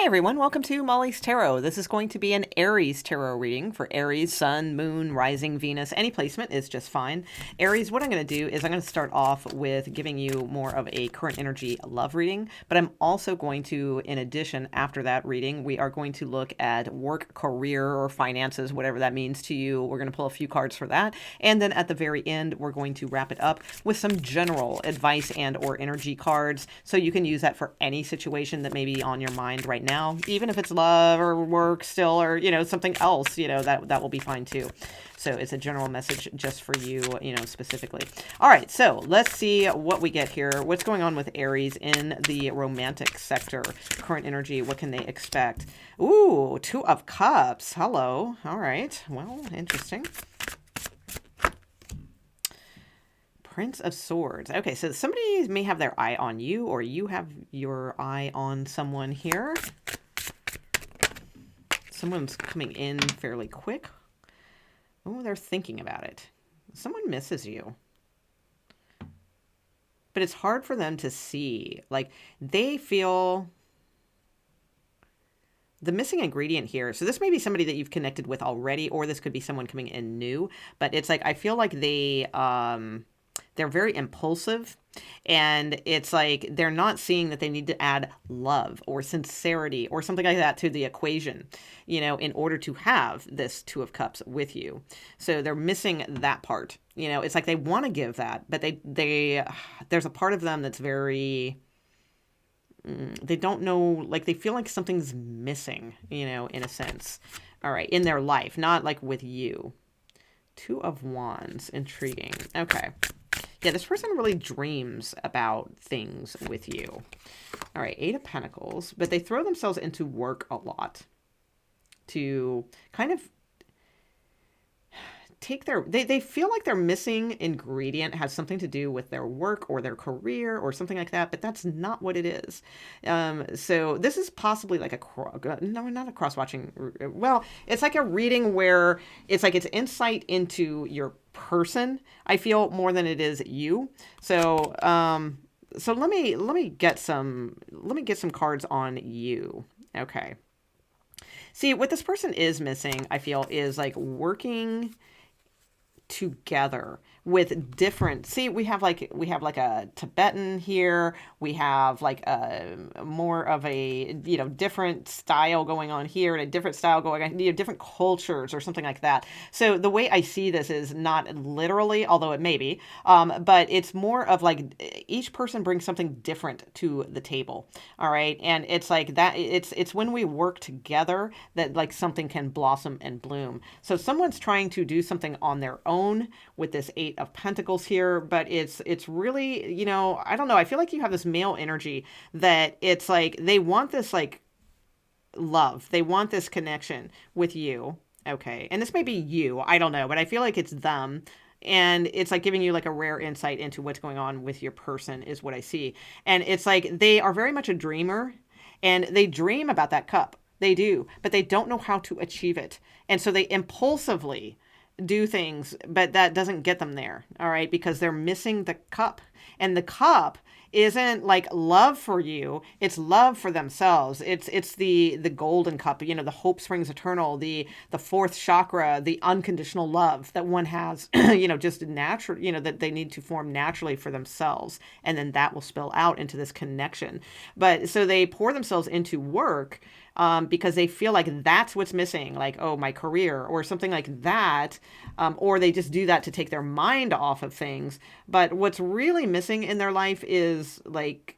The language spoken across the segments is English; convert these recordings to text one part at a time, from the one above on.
Hi everyone, welcome to Molly's Tarot. This is going to be an Aries tarot reading for Aries, Sun, Moon, Rising, Venus. Any placement is just fine. Aries, what I'm going to do is I'm going to start off with giving you more of a current energy love reading, but I'm also going to, in addition, after that reading, we are going to look at work, career, or finances, whatever that means to you. We're going to pull a few cards for that. And then at the very end, we're going to wrap it up with some general advice and or energy cards. So you can use that for any situation that may be on your mind right now, even if it's love or work still, or, something else, that will be fine too. So it's a general message just for you, specifically. All right, so let's see what we get here. What's going on with Aries in the romantic sector? Current energy, what can they expect? Ooh, Two of Cups. Hello. All right. Well, interesting. Prince of Swords. Okay, so somebody may have their eye on you, or you have your eye on someone here. Someone's coming in fairly quick. Oh, they're thinking about it. Someone misses you. But it's hard for them to see. Like, they feel the missing ingredient here. So this may be somebody that you've connected with already, or this could be someone coming in new. But it's like, I feel like they're very impulsive, and it's like they're not seeing that they need to add love or sincerity or something like that to the equation, in order to have this Two of Cups with you. So they're missing that part. It's like they want to give that, but there's a part of them that's very, they don't know, like they feel like something's missing, in a sense. All right, in their life, not like with you. Two of Wands, intriguing. Okay. Yeah, this person really dreams about things with you. All right, Eight of Pentacles, but they throw themselves into work a lot to kind of take they feel like their missing ingredient has something to do with their work or their career or something like that, but that's not what it is. So this is possibly like no, not a cross-watching. Well, it's like a reading where it's like it's insight into your person, I feel, more than it is you. So let me get some cards on you. Okay. See, what this person is missing, I feel, is like working together with different, see, we have like a Tibetan here, we have like a more of a different style going on here and a different style going on, different cultures or something like that. So the way I see this is not literally, although it may be, but it's more of like each person brings something different to the table. All right, and it's like that, it's when we work together that like something can blossom and bloom. So someone's trying to do something on their own with this Eight of Pentacles here, but it's really, I don't know, I feel like you have this male energy that it's like they want this like love, they want this connection with you. Okay, and this may be you, I don't know, but I feel like it's them. And it's like giving you like a rare insight into what's going on with your person is what I see. And it's like they are very much a dreamer, and they dream about that cup. They do, but they don't know how to achieve it. And so they impulsively do things, but that doesn't get them there. All right, because they're missing the cup, and the cup isn't like love for you, it's love for themselves. It's the golden cup, the hope springs eternal, the fourth chakra, the unconditional love that one has, just natural, that they need to form naturally for themselves, and then that will spill out into this connection. But so they pour themselves into work, because they feel like that's what's missing, like, oh, my career or something like that, or they just do that to take their mind off of things. But what's really missing in their life is like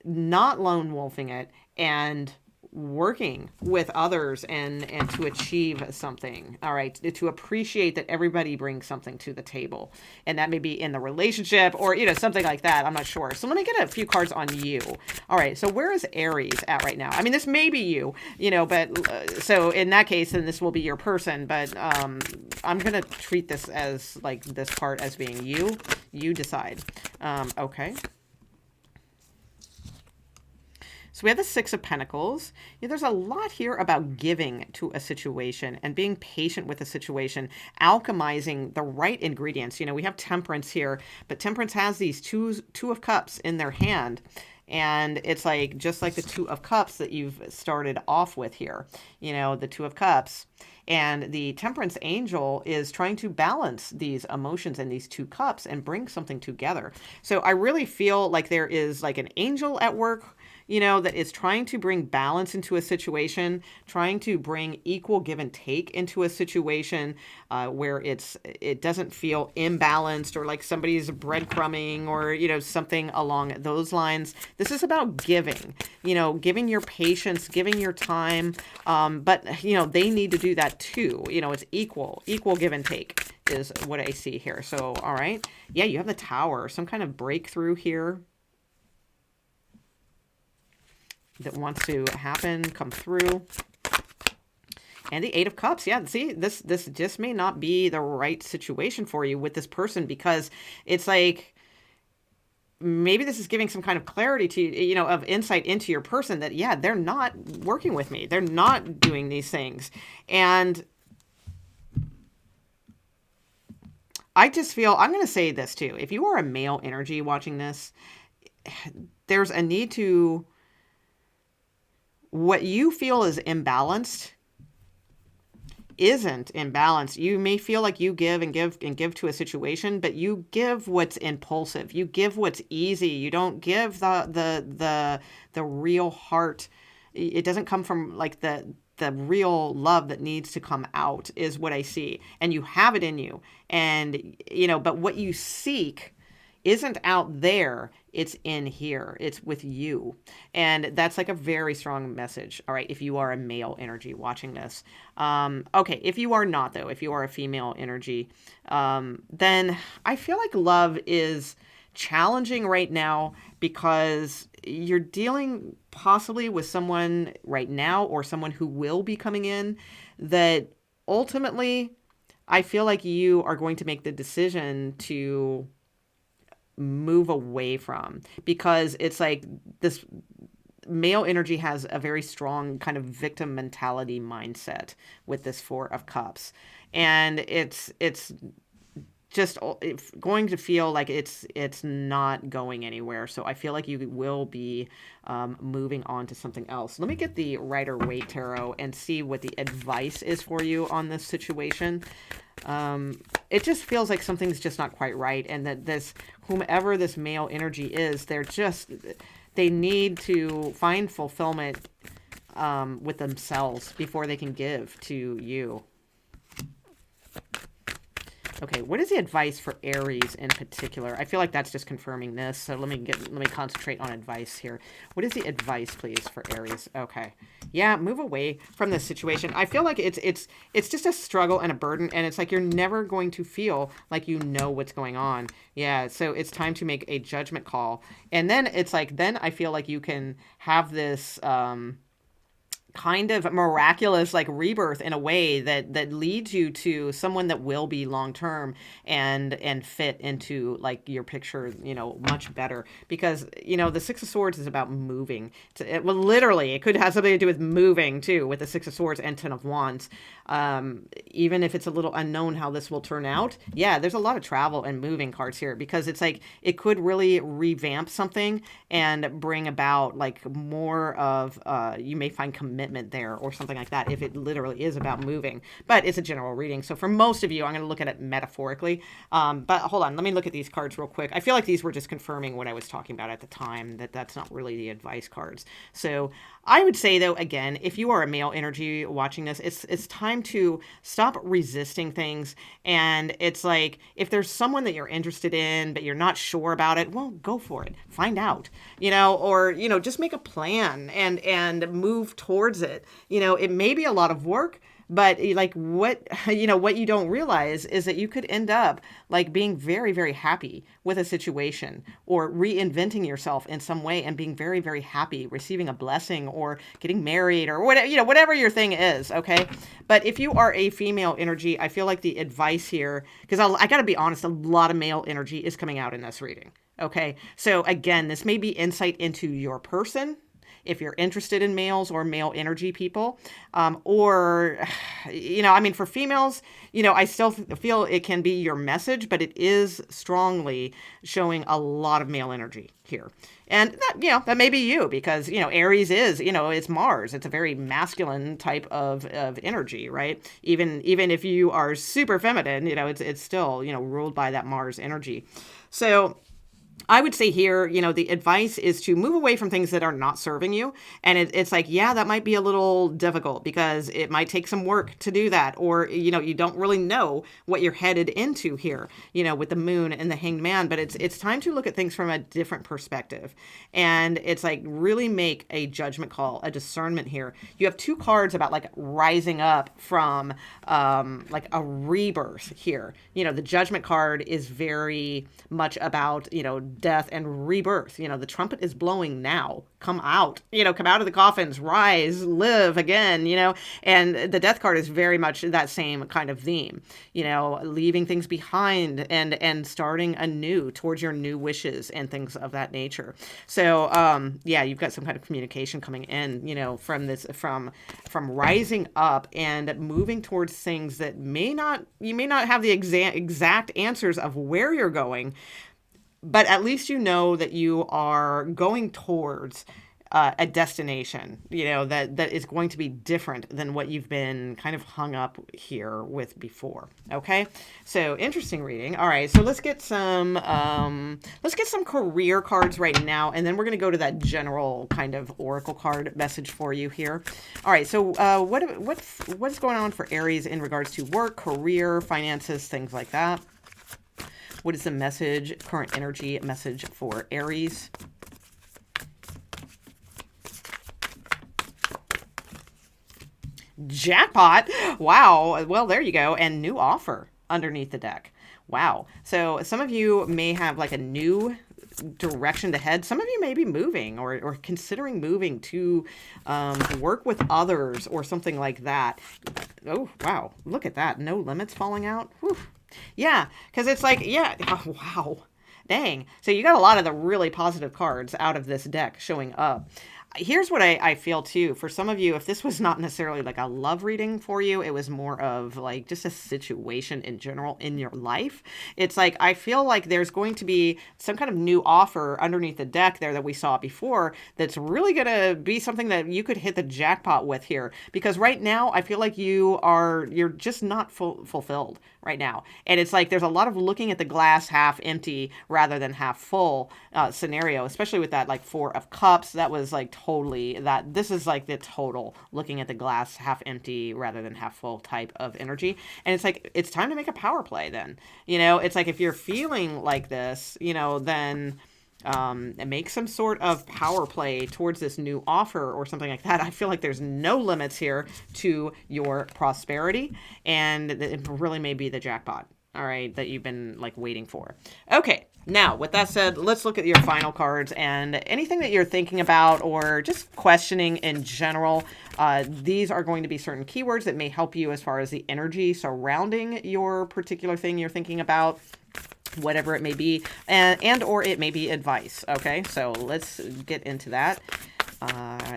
not lone wolfing it and working with others and to achieve something. All right, to appreciate that everybody brings something to the table, and that may be in the relationship or something like that. I'm not sure. So let me get a few cards on you. All right, so where is Aries at right now? I mean, this may be you, but so in that case, then this will be your person. But I'm gonna treat this as like this part as being you. You decide. Okay. So we have the Six of Pentacles. There's a lot here about giving to a situation and being patient with a situation, alchemizing the right ingredients. We have Temperance here, but Temperance has these two of Cups in their hand. And it's like, just like the Two of Cups that you've started off with here, the Two of Cups. And the Temperance angel is trying to balance these emotions and these two cups and bring something together. So I really feel like there is like an angel at work, that is trying to bring balance into a situation, trying to bring equal give and take into a situation where it doesn't feel imbalanced or like somebody's breadcrumbing or, something along those lines. This is about giving, giving your patience, giving your time. But, they need to do that too. It's equal give and take is what I see here. So, all right. Yeah, you have the Tower, some kind of breakthrough here that wants to happen, come through. And the Eight of Cups. Yeah, see, this just may not be the right situation for you with this person, because it's like, maybe this is giving some kind of clarity to you, of insight into your person that, yeah, they're not working with me. They're not doing these things. And I just feel, I'm going to say this too. If you are a male energy watching this, there's a need to, what you feel is imbalanced isn't imbalanced. You may feel like you give and give and give to a situation, but you give what's impulsive. You give what's easy. You don't give the real heart. It doesn't come from like the real love that needs to come out, is what I see. And you have it in you. And, but what you seek isn't out there, it's in here. It's with you. And that's like a very strong message. All right, if you are a male energy watching this. Okay, if you are not, though, if you are a female energy, then I feel like love is challenging right now, because you're dealing possibly with someone right now or someone who will be coming in that ultimately I feel like you are going to make the decision to move away from, because it's like this male energy has a very strong kind of victim mentality mindset with this Four of Cups, and it's just going to feel like it's not going anywhere. So I feel like you will be moving on to something else. Let me get the Rider-Waite Tarot and see what the advice is for you on this situation. It just feels like something's just not quite right, and that whomever this male energy is, they need to find fulfillment with themselves before they can give to you. Okay, what is the advice for Aries in particular? I feel like that's just confirming this. So let me concentrate on advice here. What is the advice, please, for Aries? Okay. Yeah, move away from this situation. I feel like it's just a struggle and a burden, and it's like you're never going to feel like you know what's going on. Yeah, so it's time to make a judgment call. And then it's like, then I feel like you can have this kind of miraculous like rebirth in a way that leads you to someone that will be long term and fit into like your picture, much better, because the Six of Swords is about moving. Well, literally it could have something to do with moving too, with the Six of Swords and Ten of Wands. Even if it's a little unknown how this will turn out, yeah, there's a lot of travel and moving cards here, because it's like it could really revamp something and bring about like more of you may find commitment there or something like that, if it literally is about moving. But it's a general reading, so for most of you I'm going to look at it metaphorically. But hold on, let me look at these cards real quick. I feel like these were just confirming what I was talking about at the time, that's not really the advice cards. So I would say, though, again, if you are a male energy watching this, it's time to stop resisting things. And it's like, if there's someone that you're interested in but you're not sure about it, well, go for it, find out, or just make a plan and move towards it. It may be a lot of work, but like what you don't realize is that you could end up like being very, very happy with a situation, or reinventing yourself in some way and being very, very happy, receiving a blessing or getting married or whatever, whatever your thing is. Okay. But if you are a female energy, I feel like the advice here, because I got to be honest, a lot of male energy is coming out in this reading. Okay. So again, this may be insight into your person. if you're interested in males or male energy people. Or, I mean, for females, I still feel it can be your message, but it is strongly showing a lot of male energy here. And that may be you because, Aries is, it's Mars. It's a very masculine type of energy, right? Even if you are super feminine, it's still, ruled by that Mars energy. So I would say here, the advice is to move away from things that are not serving you. And it's like, yeah, that might be a little difficult because it might take some work to do that. Or, you don't really know what you're headed into here, with the moon and the hanged man. But it's time to look at things from a different perspective. And it's like really make a judgment call, a discernment here. You have two cards about like rising up from like a rebirth here. The judgment card is very much about, death and rebirth. The trumpet is blowing now. Come out, come out of the coffins, rise, live again, and the death card is very much that same kind of theme, leaving things behind and starting anew towards your new wishes and things of that nature. So, yeah, you've got some kind of communication coming in, from this, from rising up and moving towards things that you may not have the exact answers of where you're going, but at least you know that you are going towards a destination, that is going to be different than what you've been kind of hung up here with before. Okay, so interesting reading. All right, so let's get some career cards right now, and then we're going to go to that general kind of oracle card message for you here. All right, so what's going on for Aries in regards to work, career, finances, things like that? What is the message, current energy message for Aries? Jackpot. Wow. Well, there you go. And new offer underneath the deck. Wow. So some of you may have like a new direction to head. Some of you may be moving or considering moving to work with others or something like that. Oh, wow. Look at that. No limits falling out. Whew. Yeah, because it's like, yeah, oh, wow, dang. So you got a lot of the really positive cards out of this deck showing up. Here's what I feel too. For some of you, if this was not necessarily like a love reading for you, it was more of like just a situation in general in your life. It's like, I feel like there's going to be some kind of new offer underneath the deck there that we saw before that's really going to be something that you could hit the jackpot with here. Because right now, I feel like you're just not fulfilled right now. And it's like there's a lot of looking at the glass half empty rather than half full scenario, especially with that like Four of Cups. That was like totally that. This is like the total looking at the glass half empty rather than half full type of energy. And it's like, it's time to make a power play then. It's like if you're feeling like this, then make some sort of power play towards this new offer or something like that. I feel like there's no limits here to your prosperity, and it really may be the jackpot, all right, that you've been like waiting for. Okay, now with that said, let's look at your final cards and anything that you're thinking about or just questioning in general. These are going to be certain keywords that may help you as far as the energy surrounding your particular thing you're thinking about, whatever it may be, and or it may be advice. Okay, so let's get into that.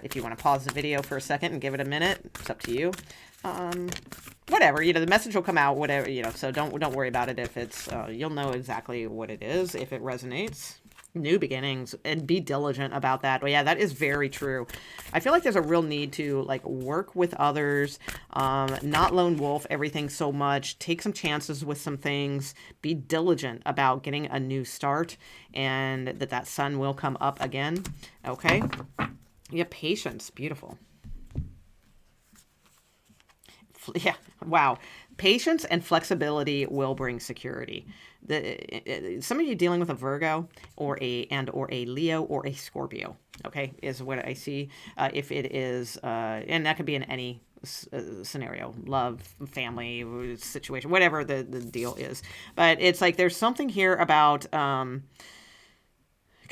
If you want to pause the video for a second and give it a minute, it's up to you. Whatever, the message will come out, whatever, so don't worry about it if it's, you'll know exactly what it is if it resonates. New beginnings, and be diligent about that. But yeah, that is very true. I feel like there's a real need to like work with others, not lone wolf everything so much, take some chances with some things, be diligent about getting a new start, and that sun will come up again. Okay. Yeah, patience. Beautiful. Yeah, wow. Patience and flexibility will bring security. Some of you dealing with a Virgo or a Leo or a Scorpio, okay, is what I see. If it is, and that could be in any scenario, love, family, situation, whatever the deal is. But it's like there's something here about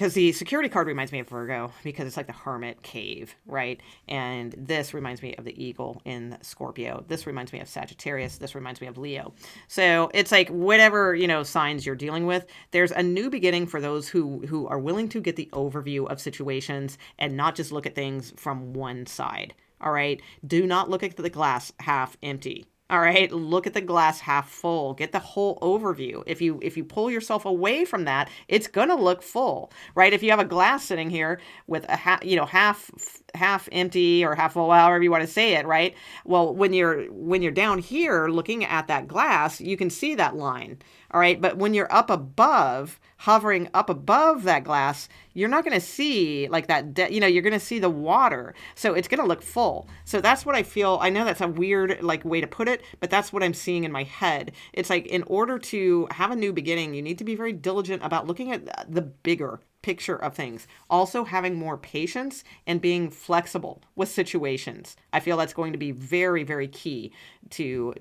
because the security card reminds me of Virgo because it's like the hermit cave, right? And this reminds me of the eagle in Scorpio. This reminds me of Sagittarius. This reminds me of Leo. So it's like whatever, signs you're dealing with, there's a new beginning for those who are willing to get the overview of situations and not just look at things from one side. All right. Do not look at the glass half empty. All right, look at the glass half full. Get the whole overview. If you pull yourself away from that, it's gonna look full, right? If you have a glass sitting here with a half empty or half full, however you want to say it, right? Well, when you're down here looking at that glass, you can see that line. All right, but when you're up above, hovering up above that glass, you're not going to see like that, you're going to see the water. So it's going to look full. So that's what I feel. I know that's a weird like way to put it, but that's what I'm seeing in my head. It's like in order to have a new beginning, you need to be very diligent about looking at the bigger picture of things. Also having more patience and being flexible with situations. I feel that's going to be very, very key to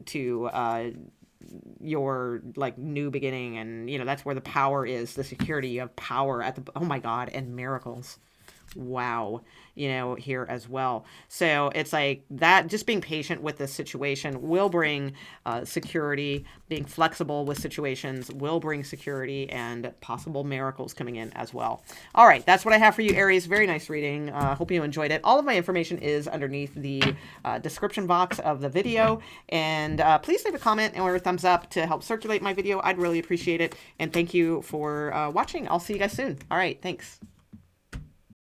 your like new beginning. And that's where the power is, the security. You have power at the, oh my God, and miracles. Wow. Here as well. So it's like that, just being patient with this situation will bring security. Being flexible with situations will bring security and possible miracles coming in as well. All right. That's what I have for you, Aries. Very nice reading. Hope you enjoyed it. All of my information is underneath the description box of the video. And please leave a comment or a thumbs up to help circulate my video. I'd really appreciate it. And thank you for watching. I'll see you guys soon. All right. Thanks.